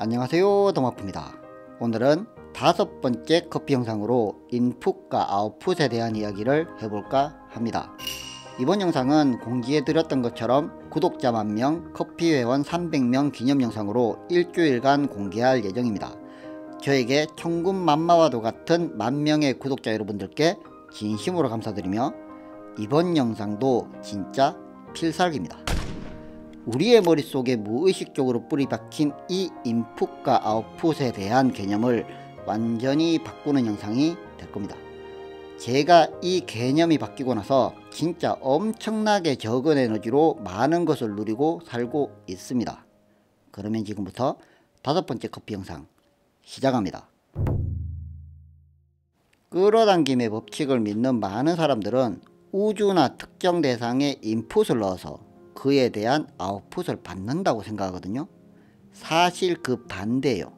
안녕하세요, 동아프입니다. 오늘은 5번째 커피 영상으로 인풋과 아웃풋에 대한 이야기를 해볼까 합니다. 이번 영상은 공지해 드렸던 것처럼 구독자 10,000명, 커피 회원 300명 기념 영상으로 일주일간 공개할 예정입니다. 저에게 천군만마와도 같은 10,000명의 구독자 여러분들께 진심으로 감사드리며 이번 영상도 진짜 필살기입니다. 우리의 머릿속에 무의식적으로 뿌리 박힌 이 인풋과 아웃풋에 대한 개념을 완전히 바꾸는 영상이 될 겁니다. 제가 이 개념이 바뀌고 나서 진짜 엄청나게 적은 에너지로 많은 것을 누리고 살고 있습니다. 그러면 지금부터 5번째 커피 영상 시작합니다. 끌어당김의 법칙을 믿는 많은 사람들은 우주나 특정 대상에 인풋을 넣어서 그에 대한 아웃풋을 받는다고 생각하거든요. 사실 그 반대예요.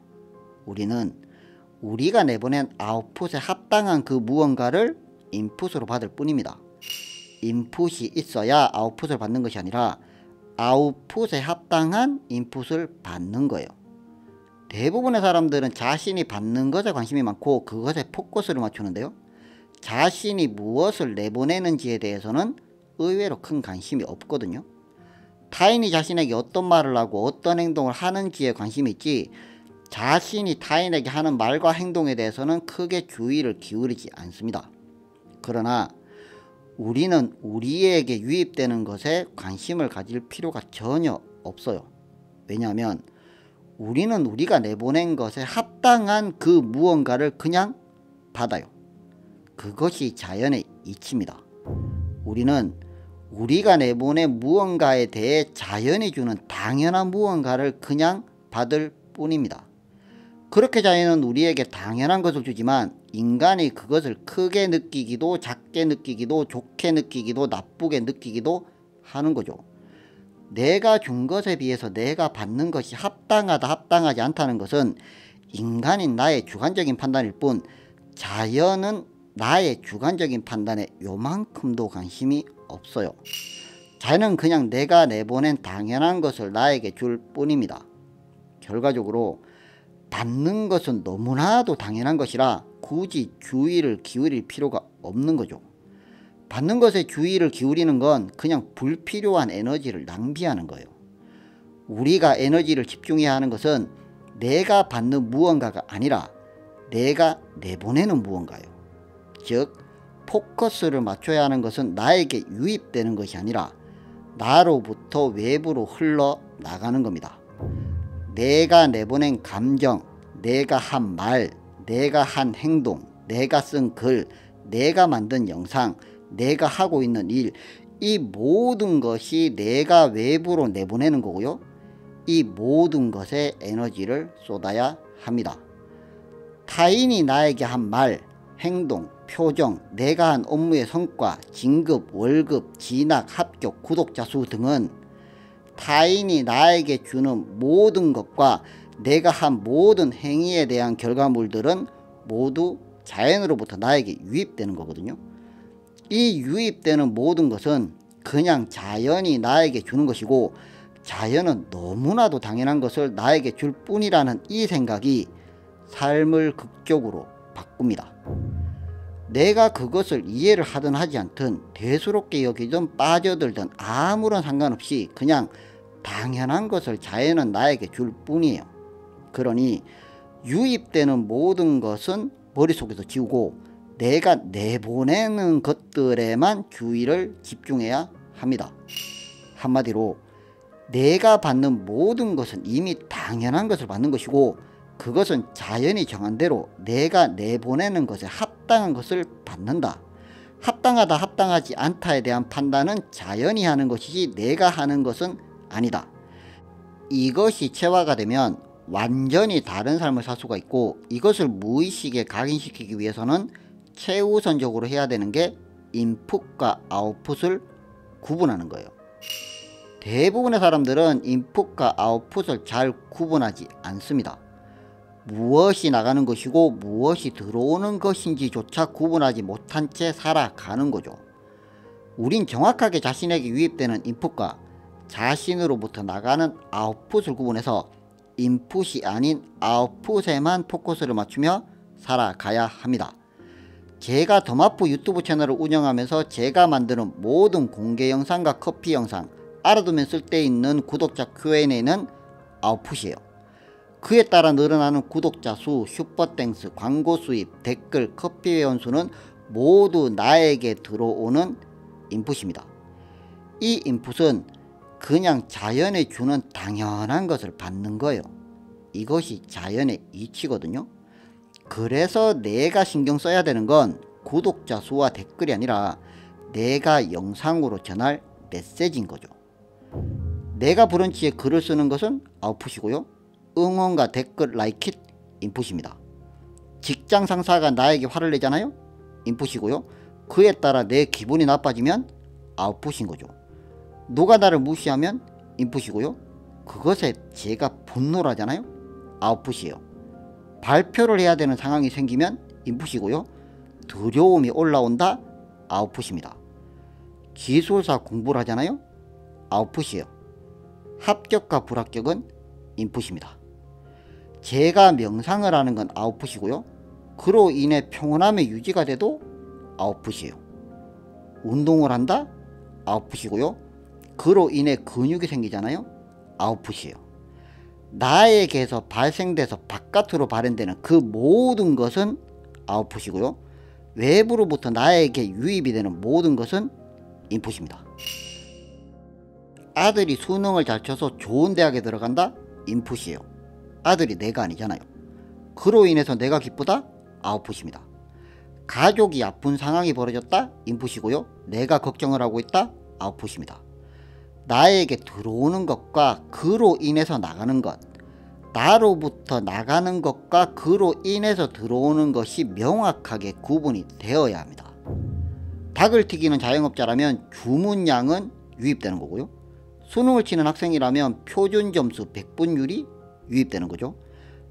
우리는 우리가 내보낸 아웃풋에 합당한 그 무언가를 인풋으로 받을 뿐입니다. 인풋이 있어야 아웃풋을 받는 것이 아니라 아웃풋에 합당한 인풋을 받는 거예요. 대부분의 사람들은 자신이 받는 것에 관심이 많고 그것에 포커스를 맞추는데요. 자신이 무엇을 내보내는지에 대해서는 의외로 큰 관심이 없거든요. 타인이 자신에게 어떤 말을 하고 어떤 행동을 하는지에 관심이 있지 자신이 타인에게 하는 말과 행동에 대해서는 크게 주의를 기울이지 않습니다. 그러나 우리는 우리에게 유입되는 것에 관심을 가질 필요가 전혀 없어요. 왜냐하면 우리는 우리가 내보낸 것에 합당한 그 무언가를 그냥 받아요. 그것이 자연의 이치입니다. 우리는 우리가 내보낸 무언가에 대해 자연이 주는 당연한 무언가를 그냥 받을 뿐입니다. 그렇게 자연은 우리에게 당연한 것을 주지만 인간이 그것을 크게 느끼기도 작게 느끼기도 좋게 느끼기도 나쁘게 느끼기도 하는 거죠. 내가 준 것에 비해서 내가 받는 것이 합당하다 합당하지 않다는 것은 인간인 나의 주관적인 판단일 뿐 자연은 나의 주관적인 판단에 요만큼도 관심이 없어요. 자연은 그냥 내가 내보낸 당연한 것을 나에게 줄 뿐입니다. 결과적으로 받는 것은 너무나도 당연한 것이라 굳이 주의를 기울일 필요가 없는 거죠. 받는 것에 주의를 기울이는 건 그냥 불필요한 에너지를 낭비하는 거예요. 우리가 에너지를 집중해야 하는 것은 내가 받는 무언가가 아니라 내가 내보내는 무언가예요. 즉 포커스를 맞춰야 하는 것은 나에게 유입되는 것이 아니라 나로부터 외부로 흘러나가는 겁니다. 내가 내보낸 감정, 내가 한 말, 내가 한 행동, 내가 쓴 글, 내가 만든 영상, 내가 하고 있는 일, 이 모든 것이 내가 외부로 내보내는 거고요. 이 모든 것에 에너지를 쏟아야 합니다. 타인이 나에게 한 말, 행동, 표정, 내가 한 업무의 성과, 진급, 월급, 진학, 합격, 구독자 수 등은 타인이 나에게 주는 모든 것과 내가 한 모든 행위에 대한 결과물들은 모두 자연으로부터 나에게 유입되는 거거든요. 이 유입되는 모든 것은 그냥 자연이 나에게 주는 것이고 자연은 너무나도 당연한 것을 나에게 줄 뿐이라는 이 생각이 삶을 극적으로 바꿉니다. 내가 그것을 이해를 하든 하지 않든 대수롭게 여기든 빠져들든 아무런 상관없이 그냥 당연한 것을 자연은 나에게 줄 뿐이에요. 그러니 유입되는 모든 것은 머릿속에서 지우고 내가 내보내는 것들에만 주의를 집중해야 합니다. 한마디로 내가 받는 모든 것은 이미 당연한 것을 받는 것이고 그것은 자연이 정한 대로 내가 내보내는 것에 합당한 것을 받는다. 합당하다 합당하지 않다에 대한 판단은 자연이 하는 것이지 내가 하는 것은 아니다. 이것이 체화가 되면 완전히 다른 삶을 살 수가 있고 이것을 무의식에 각인시키기 위해서는 최우선적으로 해야 되는 게 인풋과 아웃풋을 구분하는 거예요. 대부분의 사람들은 인풋과 아웃풋을 잘 구분하지 않습니다. 무엇이 나가는 것이고 무엇이 들어오는 것인지조차 구분하지 못한 채 살아가는 거죠. 우린 정확하게 자신에게 유입되는 인풋과 자신으로부터 나가는 아웃풋을 구분해서 인풋이 아닌 아웃풋에만 포커스를 맞추며 살아가야 합니다. 제가 더마프 유튜브 채널을 운영하면서 제가 만드는 모든 공개 영상과 커피 영상, 알아두면 쓸데있는 구독자 Q&A는 아웃풋이에요. 그에 따라 늘어나는 구독자 수, 슈퍼땡스, 광고 수입, 댓글, 커피 회원수는 모두 나에게 들어오는 인풋입니다. 이 인풋은 그냥 자연이 주는 당연한 것을 받는 거예요. 이것이 자연의 이치거든요. 그래서 내가 신경 써야 되는 건 구독자 수와 댓글이 아니라 내가 영상으로 전할 메시지인 거죠. 내가 브런치에 글을 쓰는 것은 아웃풋이고요. 응원과 댓글, 라이킷 인풋입니다. 직장 상사가 나에게 화를 내잖아요. 인풋이고요. 그에 따라 내 기분이 나빠지면 아웃풋인 거죠. 누가 나를 무시하면 인풋이고요. 그것에 제가 분노를 하잖아요. 아웃풋이에요. 발표를 해야 되는 상황이 생기면 인풋이고요. 두려움이 올라온다. 아웃풋입니다. 기술사 공부를 하잖아요. 아웃풋이에요. 합격과 불합격은 인풋입니다. 제가 명상을 하는 건 아웃풋이고요. 그로 인해 평온함의 유지가 돼도 아웃풋이에요. 운동을 한다. 아웃풋이고요. 그로 인해 근육이 생기잖아요. 아웃풋이에요. 나에게서 발생돼서 바깥으로 발현되는 그 모든 것은 아웃풋이고요. 외부로부터 나에게 유입이 되는 모든 것은 인풋입니다. 아들이 수능을 잘 쳐서 좋은 대학에 들어간다. 인풋이에요. 아들이 내가 아니잖아요. 그로 인해서 내가 기쁘다. 아웃풋입니다. 가족이 아픈 상황이 벌어졌다. 인풋이고요. 내가 걱정을 하고 있다. 아웃풋입니다. 나에게 들어오는 것과 그로 인해서 나가는 것, 나로부터 나가는 것과 그로 인해서 들어오는 것이 명확하게 구분이 되어야 합니다. 닭을 튀기는 자영업자라면 주문량은 유입되는 거고요. 수능을 치는 학생이라면 표준 점수 100분율이 유입되는 거죠.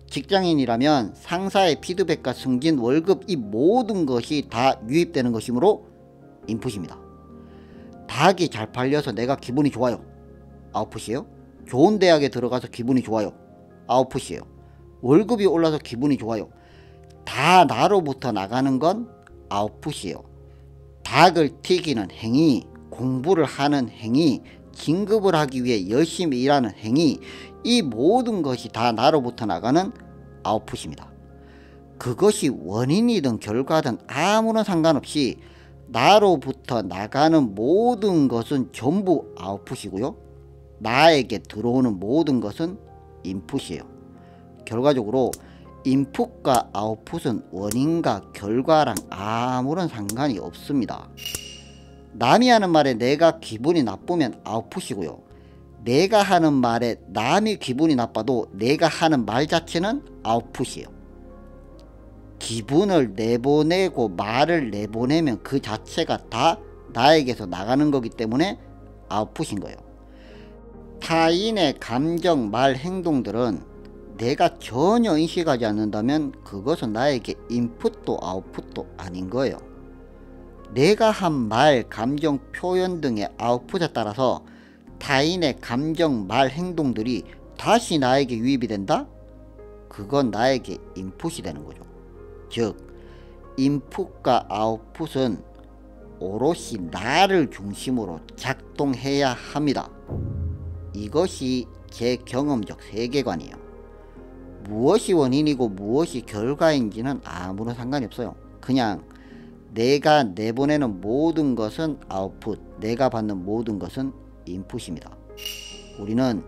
직장인이라면 상사의 피드백과 승진, 월급, 이 모든 것이 다 유입되는 것이므로 인풋입니다. 닭이 잘 팔려서 내가 기분이 좋아요. 아웃풋이에요. 좋은 대학에 들어가서 기분이 좋아요. 아웃풋이에요. 월급이 올라서 기분이 좋아요. 다 나로부터 나가는 건 아웃풋이에요. 닭을 튀기는 행위, 공부를 하는 행위, 진급을 하기 위해 열심히 일하는 행위, 이 모든 것이 다 나로부터 나가는 아웃풋입니다. 그것이 원인이든 결과든 아무런 상관없이 나로부터 나가는 모든 것은 전부 아웃풋이고요. 나에게 들어오는 모든 것은 인풋이에요. 결과적으로 인풋과 아웃풋은 원인과 결과랑 아무런 상관이 없습니다. 남이 하는 말에 내가 기분이 나쁘면 아웃풋이고요. 내가 하는 말에 남이 기분이 나빠도 내가 하는 말 자체는 아웃풋이에요. 기분을 내보내고 말을 내보내면 그 자체가 다 나에게서 나가는 거기 때문에 아웃풋인 거예요. 타인의 감정, 말, 행동들은 내가 전혀 인식하지 않는다면 그것은 나에게 인풋도 아웃풋도 아닌 거예요. 내가 한 말, 감정, 표현 등의 아웃풋에 따라서 타인의 감정, 말, 행동들이 다시 나에게 유입이 된다? 그건 나에게 인풋이 되는 거죠. 즉, 인풋과 아웃풋은 오롯이 나를 중심으로 작동해야 합니다. 이것이 제 경험적 세계관이에요. 무엇이 원인이고 무엇이 결과인지는 아무런 상관이 없어요. 그냥 내가 내보내는 모든 것은 아웃풋, 내가 받는 모든 것은 인풋입니다. 우리는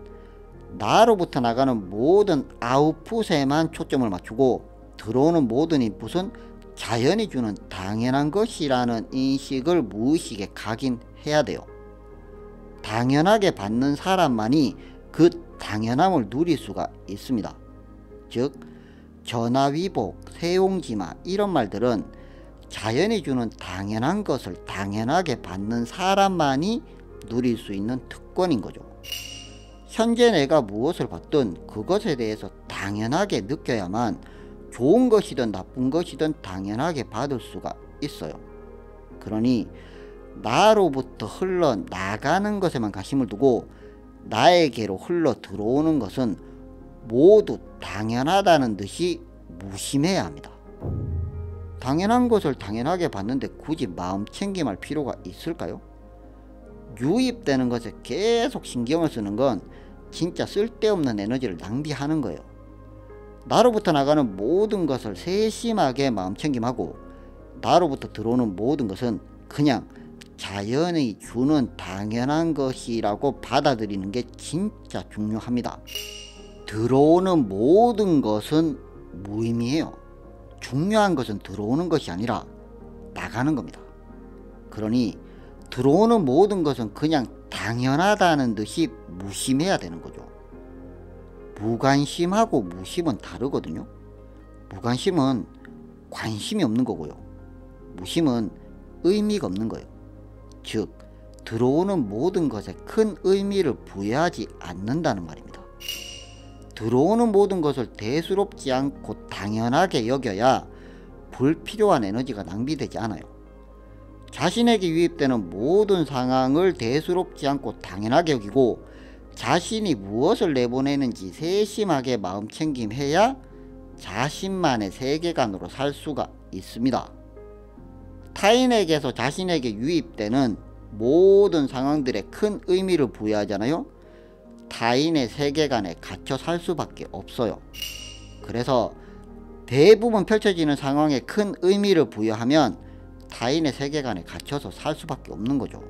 나로부터 나가는 모든 아웃풋에만 초점을 맞추고 들어오는 모든 인풋은 자연이 주는 당연한 것이라는 인식을 무의식에 각인해야 돼요. 당연하게 받는 사람만이 그 당연함을 누릴 수가 있습니다. 즉, 전화위복, 세용지마 이런 말들은 자연이 주는 당연한 것을 당연하게 받는 사람만이 누릴 수 있는 특권인 거죠. 현재 내가 무엇을 받든 그것에 대해서 당연하게 느껴야만 좋은 것이든 나쁜 것이든 당연하게 받을 수가 있어요. 그러니 나로부터 흘러나가는 것에만 관심을 두고 나에게로 흘러 들어오는 것은 모두 당연하다는 듯이 무심해야 합니다. 당연한 것을 당연하게 봤는데 굳이 마음 챙김할 필요가 있을까요? 유입되는 것에 계속 신경을 쓰는 건 진짜 쓸데없는 에너지를 낭비하는 거예요. 나로부터 나가는 모든 것을 세심하게 마음 챙김하고 나로부터 들어오는 모든 것은 그냥 자연이 주는 당연한 것이라고 받아들이는 게 진짜 중요합니다. 들어오는 모든 것은 무의미해요. 중요한 것은 들어오는 것이 아니라 나가는 겁니다. 그러니 들어오는 모든 것은 그냥 당연하다는 듯이 무심해야 되는 거죠. 무관심하고 무심은 다르거든요. 무관심은 관심이 없는 거고요. 무심은 의미가 없는 거예요. 즉, 들어오는 모든 것에 큰 의미를 부여하지 않는다는 말입니다. 들어오는 모든 것을 대수롭지 않고 당연하게 여겨야 불필요한 에너지가 낭비되지 않아요. 자신에게 유입되는 모든 상황을 대수롭지 않고 당연하게 여기고 자신이 무엇을 내보내는지 세심하게 마음 챙김해야 자신만의 세계관으로 살 수가 있습니다. 타인에게서 자신에게 유입되는 모든 상황들에 큰 의미를 부여하잖아요. 타인의 세계관에 갇혀 살 수밖에 없어요. 그래서 대부분 펼쳐지는 상황에 큰 의미를 부여하면 타인의 세계관에 갇혀서 살 수밖에 없는 거죠.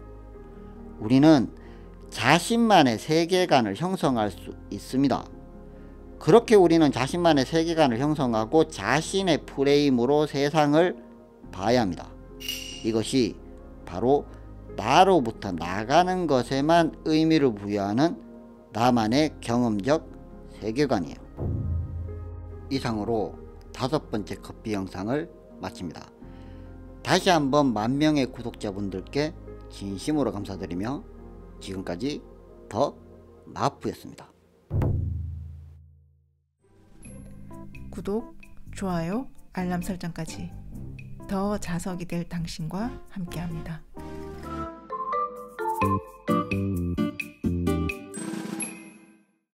우리는 자신만의 세계관을 형성할 수 있습니다. 그렇게 우리는 자신만의 세계관을 형성하고 자신의 프레임으로 세상을 봐야 합니다. 이것이 바로 나로부터 나가는 것에만 의미를 부여하는 나만의 경험적 세계관이에요. 이상으로 5번째 커피 영상을 마칩니다. 다시 한번 10,000명의 구독자분들께 진심으로 감사드리며 지금까지 더 마프였습니다. 구독, 좋아요, 알람 설정까지 더 자석이 될 당신과 함께합니다.